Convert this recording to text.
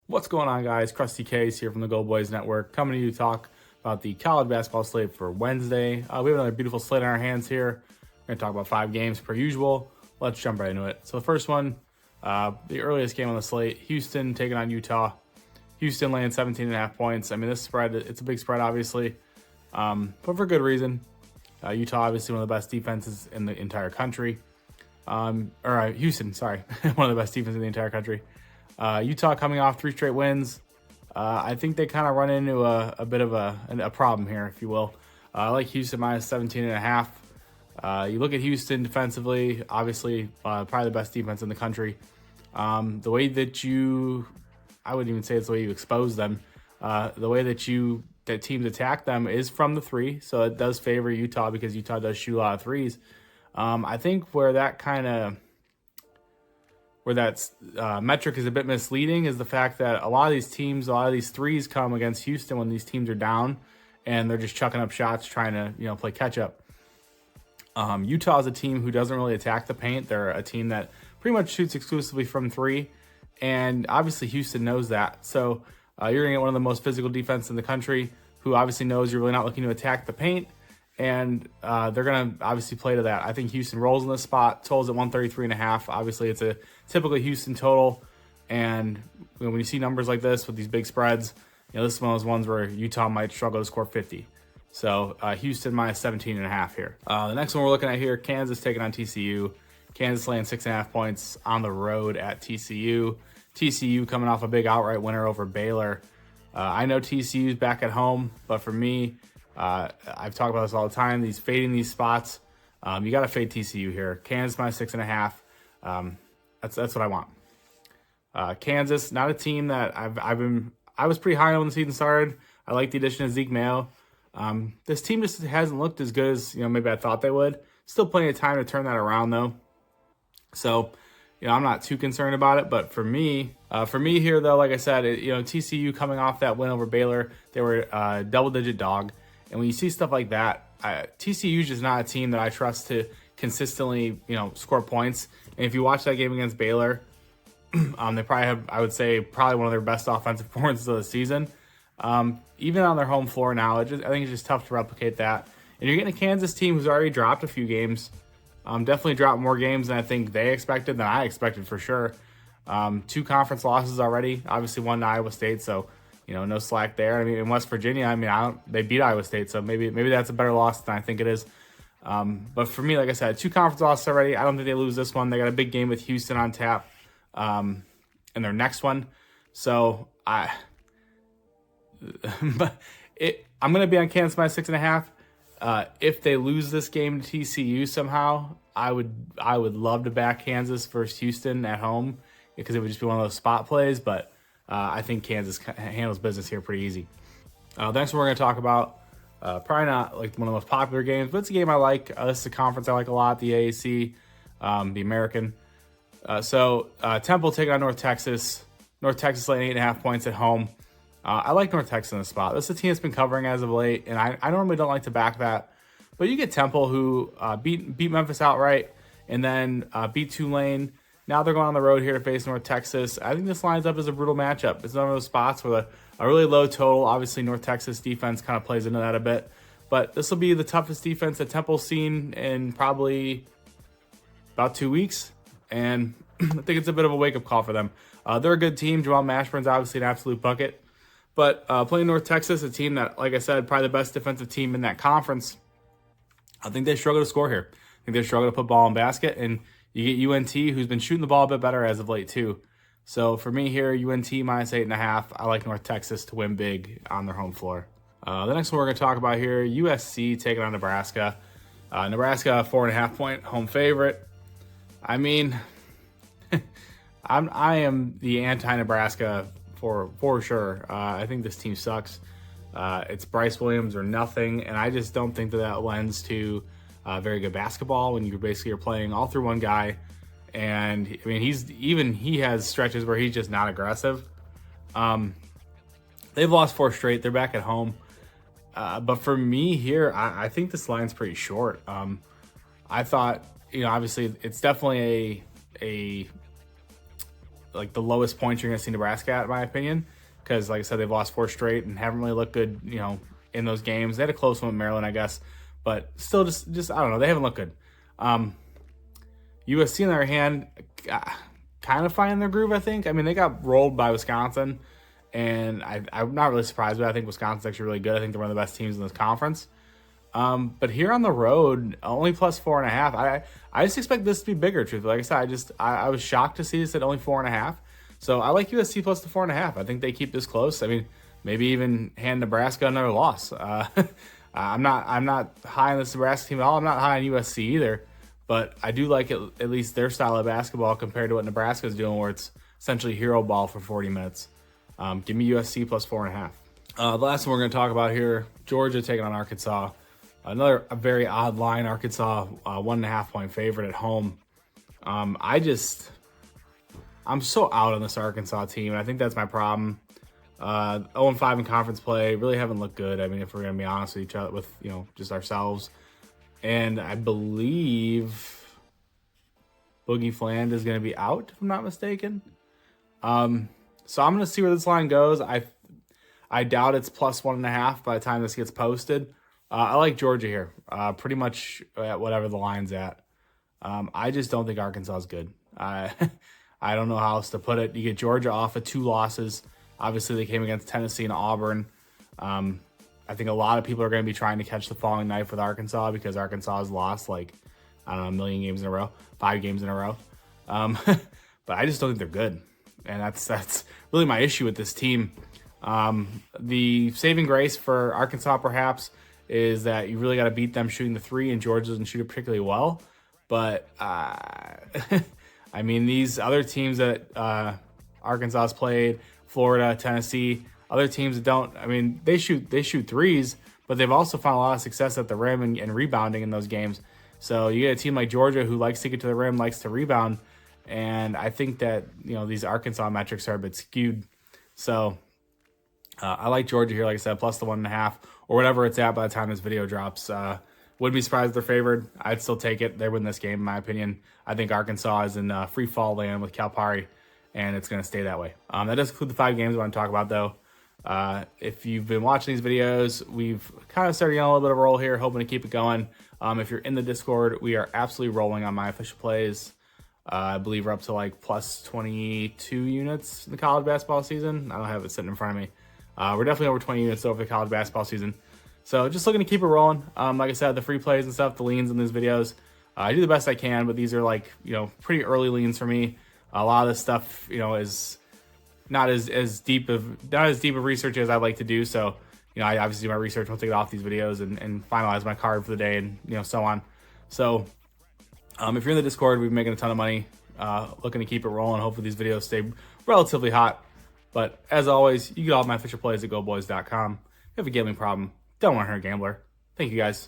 What's going on, guys? CrustyKs here from the Go Boys Network, coming to you to talk about the college basketball slate for Wednesday. We have another beautiful slate on our hands here. We're going to talk about 5 games per usual. Let's jump right into it. So the first one, the earliest game on the slate, Houston taking on Utah. Houston laying 17.5 points. I mean, this spread, it's a big spread, obviously, but for good reason. Utah, obviously, one of the best defenses in the entire country. Houston, sorry, one of the best defenses in the entire country. Utah coming off 3 straight wins. I think they kind of run into a bit of a problem here, if you will. I like Houston minus 17.5. You look at Houston defensively, obviously, probably the best defense in the country. The way that I wouldn't even say it's the way you expose them. The way that teams attack them is from the 3, so it does favor Utah because Utah does shoot a lot of threes. I think where that metric is a bit misleading is the fact that a lot of these threes come against Houston when these teams are down and they're just chucking up shots trying to play catch up. Utah is a team who doesn't really attack the paint. They're a team that pretty much shoots exclusively from 3, and obviously Houston knows that. So you're going to get one of the most physical defense in the country who obviously knows you're really not looking to attack the paint, and they're going to obviously play to that. I think Houston rolls in this spot. Total's at 133.5. Obviously, it's a typically Houston total, and when you see numbers like this with these big spreads, this is one of those ones where Utah might struggle to score 50. So Houston minus 17.5 here. The next one we're looking at here, Kansas taking on TCU. Kansas laying 6.5 points on the road at TCU. TCU coming off a big outright winner over Baylor. I know TCU's back at home, but for me, I've talked about this all the time. Fading these spots, you got to fade TCU here. Kansas minus 6.5. That's what I want. Kansas, not a team that I was pretty high on when the season started. I like the addition of Zeke Mayo. This team just hasn't looked as good as maybe I thought they would. Still plenty of time to turn that around though. So I'm not too concerned about it. But for me here though, like I said, TCU coming off that win over Baylor, they were a double-digit dog. And when you see stuff like that, TCU is just not a team that I trust to consistently, score points. And if you watch that game against Baylor, they probably have, I would say, probably one of their best offensive performances of the season. Even on their home floor now, I think it's just tough to replicate that. And you're getting a Kansas team who's already dropped a few games. Definitely dropped more games than I think they expected, than I expected for sure. 2 conference losses already. Obviously, one to Iowa State, so no slack there. I mean, in West Virginia, they beat Iowa State, so maybe that's a better loss than I think it is. But for me, like I said, 2 conference losses already. I don't think they lose this one. They got a big game with Houston on tap in their next one. So I'm going to be on Kansas minus 6.5. If they lose this game to TCU somehow, I would love to back Kansas versus Houston at home because it would just be one of those spot plays. But I think Kansas handles business here pretty easy. The next one we're going to talk about, probably not like one of the most popular games, but it's a game I like. This is a conference I like a lot, the AAC, the American. So Temple taking on North Texas. North Texas laying 8.5 points at home. I like North Texas in the spot. This is a team that's been covering as of late, and I normally don't like to back that. But you get Temple, who beat Memphis outright and then beat Tulane. Now they're going on the road here to face North Texas. I think this lines up as a brutal matchup. It's one of those spots with a really low total. Obviously, North Texas defense kind of plays into that a bit. But this will be the toughest defense that Temple's seen in probably about 2 weeks. And I think it's a bit of a wake-up call for them. They're a good team. Jamal Mashburn's obviously an absolute bucket. But playing North Texas, a team that, like I said, probably the best defensive team in that conference, I think they struggle to score here. I think they struggle to put ball in basket. And you get UNT, who's been shooting the ball a bit better as of late, too. So for me here, UNT minus 8.5. I like North Texas to win big on their home floor. The next one we're going to talk about here, USC taking on Nebraska. Nebraska, 4.5 point home favorite. I mean, I am the anti-Nebraska for sure. I think this team sucks. It's Bryce Williams or nothing, and I just don't think that lends to very good basketball when you basically are playing all through one guy. And I mean, he has stretches where he's just not aggressive. They've lost 4 straight. They're back at home. But for me here, I think this line's pretty short. I thought, obviously it's definitely like the lowest points you're going to see Nebraska at, in my opinion, because like I said, they've lost 4 straight and haven't really looked good, in those games. They had a close one with Maryland, I guess, but still just I don't know, they haven't looked good. USC, on the other hand, kind of finding their groove, I think. I mean, they got rolled by Wisconsin, and I'm not really surprised, but I think Wisconsin's actually really good. I think they're one of the best teams in this conference. But here on the road, only plus 4.5. I just expect this to be bigger, truthfully. Like I said, I was shocked to see this at only 4.5. So I like USC plus the 4.5. I think they keep this close. I mean, maybe even hand Nebraska another loss. I'm not high on this Nebraska team at all. I'm not high on USC either. But I do like at least their style of basketball compared to what Nebraska is doing, where it's essentially hero ball for 40 minutes. Give me USC plus 4.5. The last one we're going to talk about here, Georgia taking on Arkansas. A very odd line, Arkansas, 1.5 point favorite at home. I'm so out on this Arkansas team, and I think that's my problem. 0-5 in conference play, really haven't looked good. I mean, if we're going to be honest with each other, with just ourselves. And I believe Boogie Fland is going to be out, if I'm not mistaken. So I'm going to see where this line goes. I doubt it's plus 1.5 by the time this gets posted. I like Georgia here, pretty much at whatever the line's at. I just don't think Arkansas is good. I don't know how else to put it. You get Georgia off of 2 losses. Obviously, they came against Tennessee and Auburn. I think a lot of people are going to be trying to catch the falling knife with Arkansas because Arkansas has lost, like, I don't know, 1 million games in a row, 5 games in a row. But I just don't think they're good. And that's really my issue with this team. The saving grace for Arkansas, perhaps, is that you really got to beat them shooting the 3, and Georgia doesn't shoot it particularly well. But, I mean, these other teams that Arkansas has played, Florida, Tennessee, other teams that don't, I mean, they shoot 3s, but they've also found a lot of success at the rim and rebounding in those games. So you get a team like Georgia who likes to get to the rim, likes to rebound, and I think that, these Arkansas metrics are a bit skewed. So I like Georgia here, like I said, plus the 1.5 or whatever it's at by the time this video drops. Wouldn't be surprised if they're favored. I'd still take it. They win this game, in my opinion. I think Arkansas is in free fall land with Calipari, and it's going to stay that way. That does include the 5 games I want to talk about, though. If you've been watching these videos, we've kind of started getting a little bit of a roll here, hoping to keep it going. If you're in the Discord, we are absolutely rolling on my official plays. I believe we're up to like plus 22 units in the college basketball season. I don't have it sitting in front of me. We're definitely over 20 units over the college basketball season. So just looking to keep it rolling. Like I said, the free plays and stuff, the leans in these videos, I do the best I can, but these are like, pretty early leans for me. A lot of this stuff, is not as deep of research as I'd like to do. So, I obviously do my research. I'll take it off these videos and finalize my card for the day and, so on. So, if you're in the Discord, we've been making a ton of money, looking to keep it rolling. Hopefully these videos stay relatively hot. But as always, you get all my official plays at goboys.com. If you have a gambling problem, don't want to hurt a gambler. Thank you guys.